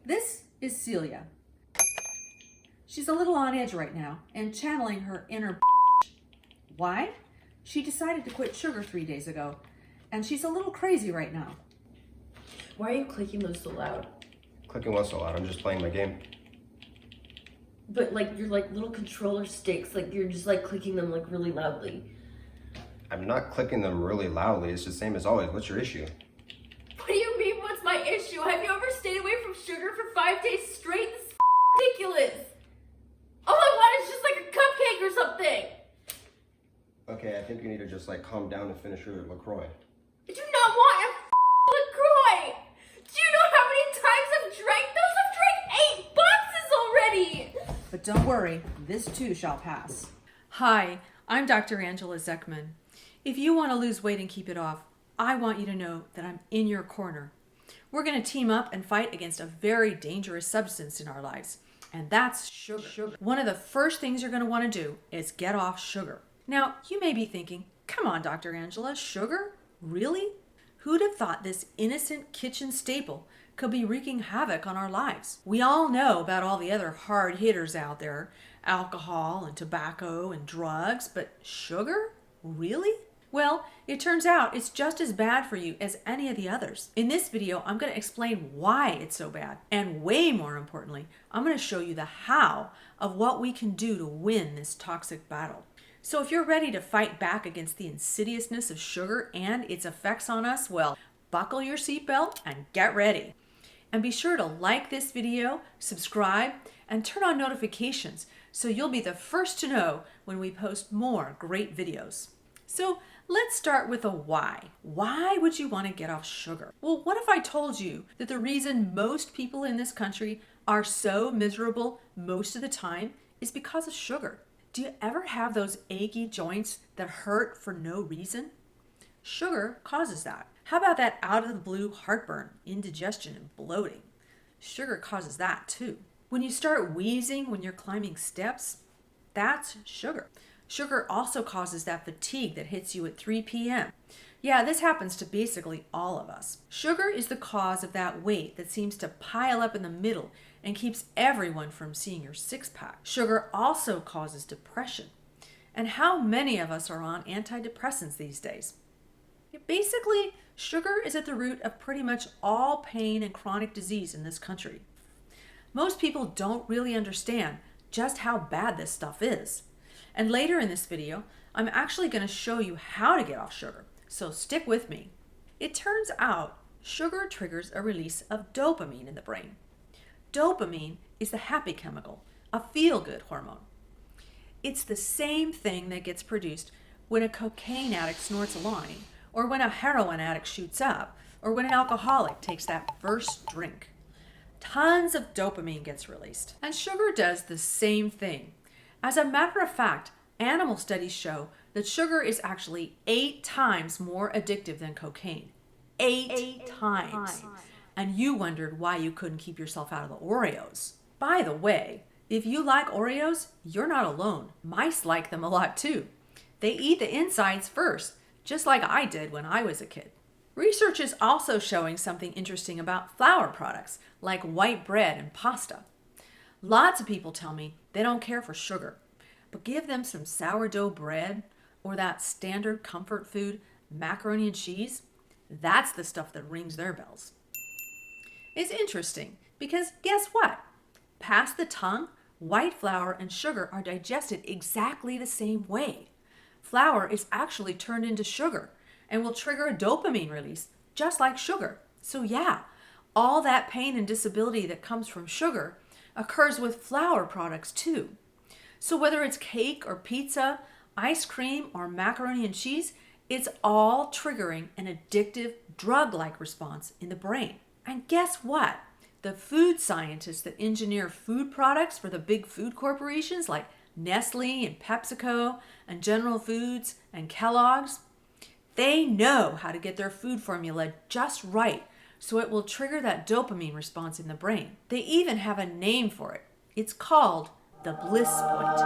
This is Celia. She's a little on edge right now and channeling her inner Why? She decided to quit sugar 3 days ago, and she's a little crazy right now. Why are you clicking those so loud? Clicking what's so loud? I'm just playing my game. But like you're like little controller sticks, like you're just like clicking them like really loudly. I'm not clicking them really loudly. It's the same as always. What's your issue? What do you mean, what's my issue? Have you ever stayed away from sugar for 5 days straight? This is ridiculous. All I want is just like a cupcake or something. Okay, I think you need to just like calm down and finish your LaCroix. I do not want a LaCroix. Do you know how many times I've drank those? I've drank 8 boxes already. But don't worry, this too shall pass. Hi, I'm Dr. Angela Zechmann. If you want to lose weight and keep it off, I want you to know that I'm in your corner. We're going to team up and fight against a very dangerous substance in our lives, and that's sugar. One of the first things you're going to want to do is get off sugar. Now, you may be thinking, come on, Dr. Angela, sugar? Really? Who'd have thought this innocent kitchen staple could be wreaking havoc on our lives? We all know about all the other hard hitters out there, alcohol and tobacco and drugs, but sugar? Really? Well, it turns out it's just as bad for you as any of the others. In this video, I'm going to explain why it's so bad. And way more importantly, I'm going to show you the how of what we can do to win this toxic battle. So if you're ready to fight back against the insidiousness of sugar and its effects on us, well, buckle your seatbelt and get ready. And be sure to like this video, subscribe, and turn on notifications so you'll be the first to know when we post more great videos. So let's start with a why. Why would you want to get off sugar? Well, what if I told you that the reason most people in this country are so miserable most of the time is because of sugar? Do you ever have those achy joints that hurt for no reason? Sugar causes that. How about that out of the blue heartburn, indigestion, and bloating? Sugar causes that too. When you start wheezing when you're climbing steps, that's sugar. Sugar also causes that fatigue that hits you at 3 p.m. Yeah, this happens to basically all of us. Sugar is the cause of that weight that seems to pile up in the middle and keeps everyone from seeing your six-pack. Sugar also causes depression. And how many of us are on antidepressants these days? Basically, sugar is at the root of pretty much all pain and chronic disease in this country. Most people don't really understand just how bad this stuff is. And later in this video, I'm actually going to show you how to get off sugar, so stick with me. It turns out sugar triggers a release of dopamine in the brain. Dopamine is the happy chemical, a feel-good hormone. It's the same thing that gets produced when a cocaine addict snorts a line, or when a heroin addict shoots up, or when an alcoholic takes that first drink. Tons of dopamine gets released, and sugar does the same thing. As a matter of fact, animal studies show that sugar is actually 8 times more addictive than cocaine. 8 times. And you wondered why you couldn't keep yourself out of the Oreos. By the way, if you like Oreos, you're not alone. Mice like them a lot too. They eat the insides first, just like I did when I was a kid. Research is also showing something interesting about flour products, like white bread and pasta. Lots of people tell me they don't care for sugar, but give them some sourdough bread or that standard comfort food, macaroni and cheese. That's the stuff that rings their bells. It's interesting because guess what? Past the tongue, white flour and sugar are digested exactly the same way. Flour is actually turned into sugar and will trigger a dopamine release, just like sugar. So yeah, all that pain and disability that comes from sugar occurs with flour products too. So whether it's cake or pizza, ice cream or macaroni and cheese, it's all triggering an addictive drug-like response in the brain. And guess what? The food scientists that engineer food products for the big food corporations like Nestle and PepsiCo and General Foods and Kellogg's, they know how to get their food formula just right so it will trigger that dopamine response in the brain. They even have a name for it. It's called the bliss point.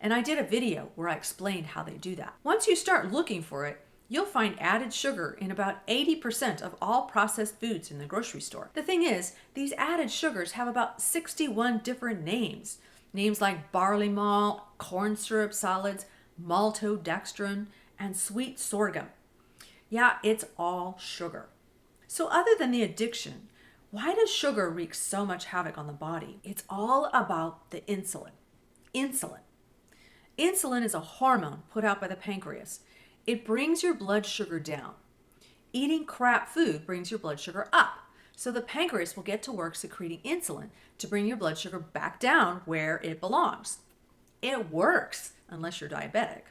And I did a video where I explained how they do that. Once you start looking for it, You'll find added sugar in about 80% of all processed foods in the grocery store. The thing is, these added sugars have about 61 different names. Names like barley malt, corn syrup solids, maltodextrin, and sweet sorghum. Yeah, it's all sugar. So other than the addiction, why does sugar wreak so much havoc on the body? It's all about the insulin. Insulin. Insulin is a hormone put out by the pancreas. It brings your blood sugar down. Eating crap food brings your blood sugar up. So the pancreas will get to work secreting insulin to bring your blood sugar back down where it belongs. It works, unless you're diabetic.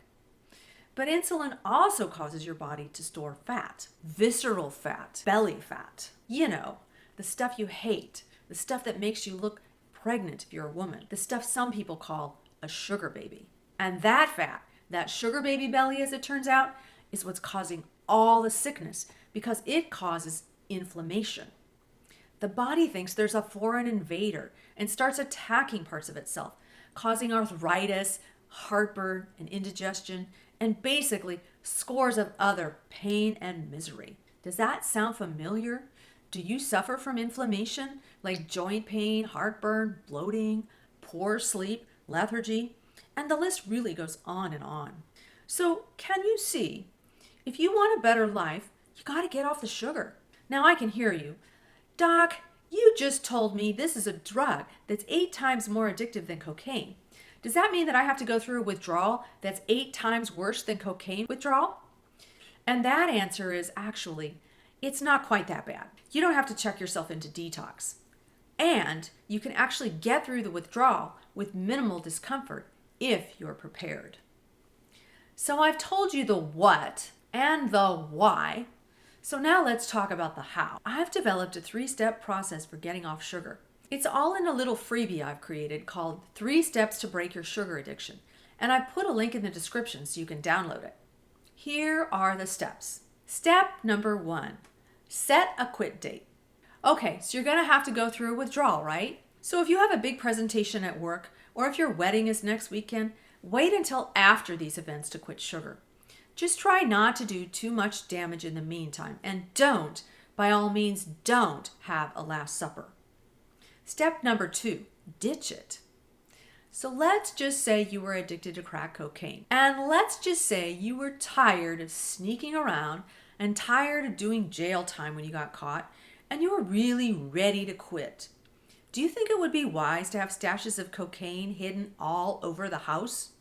But insulin also causes your body to store fat, visceral fat, belly fat. You know, the stuff you hate, the stuff that makes you look pregnant if you're a woman, the stuff some people call a sugar baby. And that fat, that sugar baby belly as it turns out, is what's causing all the sickness because it causes inflammation. The body thinks there's a foreign invader and starts attacking parts of itself, causing arthritis, heartburn, and indigestion, and basically scores of other pain and misery. Does that sound familiar? Do you suffer from inflammation like joint pain, heartburn, bloating, poor sleep, lethargy? And the list really goes on and on. So can you see, if you want a better life, you got to get off the sugar. Now I can hear you. Doc, you just told me this is a drug that's 8 times more addictive than cocaine. Does that mean that I have to go through a withdrawal that's 8 times worse than cocaine withdrawal? And that answer is actually, it's not quite that bad. You don't have to check yourself into detox. And you can actually get through the withdrawal with minimal discomfort if you're prepared. So I've told you the what and the why. So now let's talk about the how. I've developed a 3-step process for getting off sugar. It's all in a little freebie I've created called 3 Steps to Break Your Sugar Addiction. And I put a link in the description so you can download it. Here are the steps. Step number 1, set a quit date. Okay, so you're going to have to go through a withdrawal, right? So if you have a big presentation at work, or if your wedding is next weekend, wait until after these events to quit sugar. Just try not to do too much damage in the meantime, and don't, by all means, don't have a Last Supper. Step number 2, ditch it. So let's just say you were addicted to crack cocaine, and let's just say you were tired of sneaking around and tired of doing jail time when you got caught, and you were really ready to quit. Do you think it would be wise to have stashes of cocaine hidden all over the house?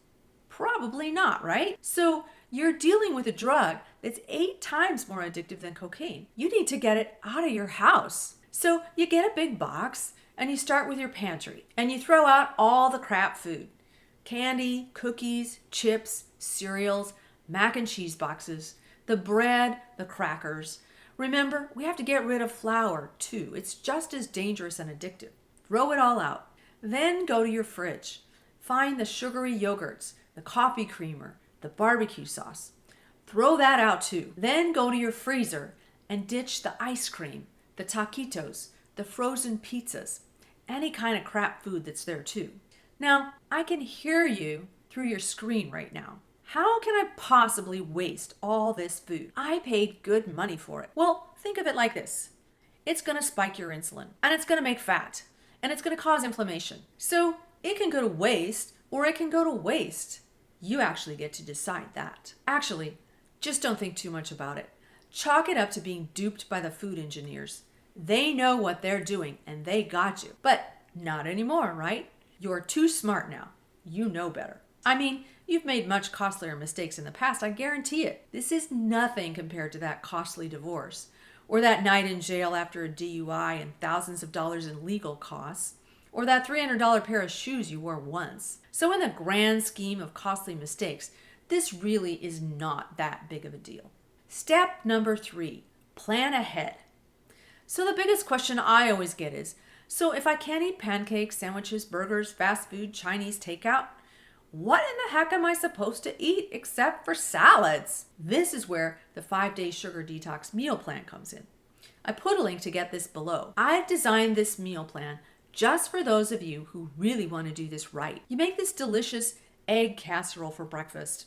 Probably not, right? So you're dealing with a drug that's 8 times more addictive than cocaine. You need to get it out of your house. So you get a big box and you start with your pantry and you throw out all the crap food. Candy, cookies, chips, cereals, mac and cheese boxes, the bread, the crackers. Remember, we have to get rid of flour too. It's just as dangerous and addictive. Throw it all out. Then go to your fridge. Find the sugary yogurts, the coffee creamer, the barbecue sauce. Throw that out too. Then go to your freezer and ditch the ice cream, the taquitos, the frozen pizzas, any kind of crap food that's there too. Now, I can hear you through your screen right now. How can I possibly waste all this food? I paid good money for it. Well, think of it like this. It's going to spike your insulin, and it's going to make fat, and it's going to cause inflammation. So it can go to waste, or it can go to waste. You actually get to decide that. Actually, just don't think too much about it. Chalk it up to being duped by the food engineers. They know what they're doing, and they got you. But not anymore, right? You're too smart now. You know better. I mean, you've made much costlier mistakes in the past, I guarantee it. This is nothing compared to that costly divorce, or that night in jail after a DUI and thousands of dollars in legal costs, or that $300 pair of shoes you wore once. So in the grand scheme of costly mistakes, this really is not that big of a deal. Step number 3, plan ahead. So the biggest question I always get is, so if I can't eat pancakes, sandwiches, burgers, fast food, Chinese takeout, what in the heck am I supposed to eat except for salads? This is where the 5-day sugar detox meal plan comes in. I put a link to get this below. I've designed this meal plan just for those of you who really want to do this right. You make this delicious egg casserole for breakfast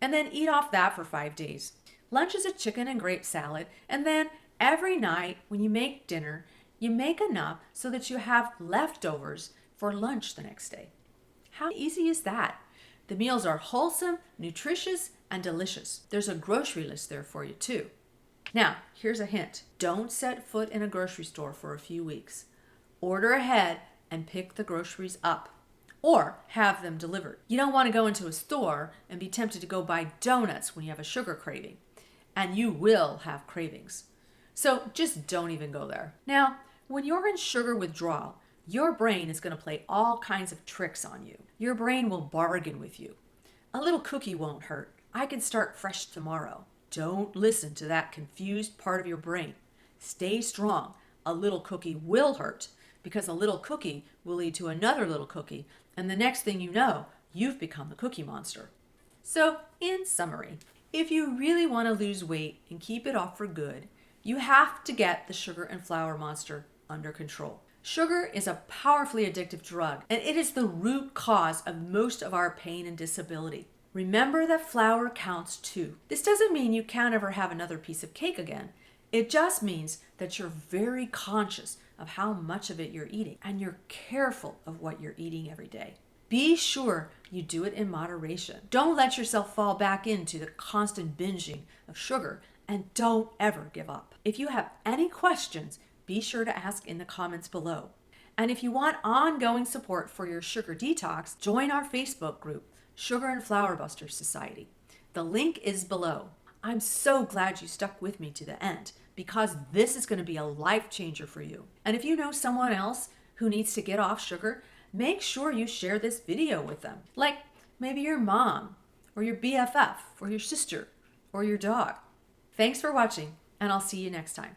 and then eat off that for 5 days. Lunch is a chicken and grape salad, and then every night when you make dinner, you make enough so that you have leftovers for lunch the next day. How easy is that? The meals are wholesome, nutritious, and delicious. There's a grocery list there for you too. Now, here's a hint. Don't set foot in a grocery store for a few weeks. Order ahead and pick the groceries up, or have them delivered. You don't want to go into a store and be tempted to go buy donuts when you have a sugar craving, and you will have cravings. So just don't even go there. Now, when you're in sugar withdrawal, your brain is going to play all kinds of tricks on you. Your brain will bargain with you. A little cookie won't hurt. I can start fresh tomorrow. Don't listen to that confused part of your brain. Stay strong. A little cookie will hurt, because a little cookie will lead to another little cookie, and the next thing you know, you've become the cookie monster. So, in summary, if you really want to lose weight and keep it off for good, you have to get the sugar and flour monster under control. Sugar is a powerfully addictive drug, and it is the root cause of most of our pain and disability. Remember that flour counts too. This doesn't mean you can't ever have another piece of cake again. It just means that you're very conscious of how much of it you're eating, and you're careful of what you're eating every day. Be sure you do it in moderation. Don't let yourself fall back into the constant binging of sugar, and don't ever give up. If you have any questions, be sure to ask in the comments below. And if you want ongoing support for your sugar detox, join our Facebook group, Sugar and Flour Busters Society. The link is below. I'm so glad you stuck with me to the end, because this is going to be a life changer for you. And if you know someone else who needs to get off sugar, make sure you share this video with them. Like maybe your mom, or your BFF, or your sister, or your dog. Thanks for watching, and I'll see you next time.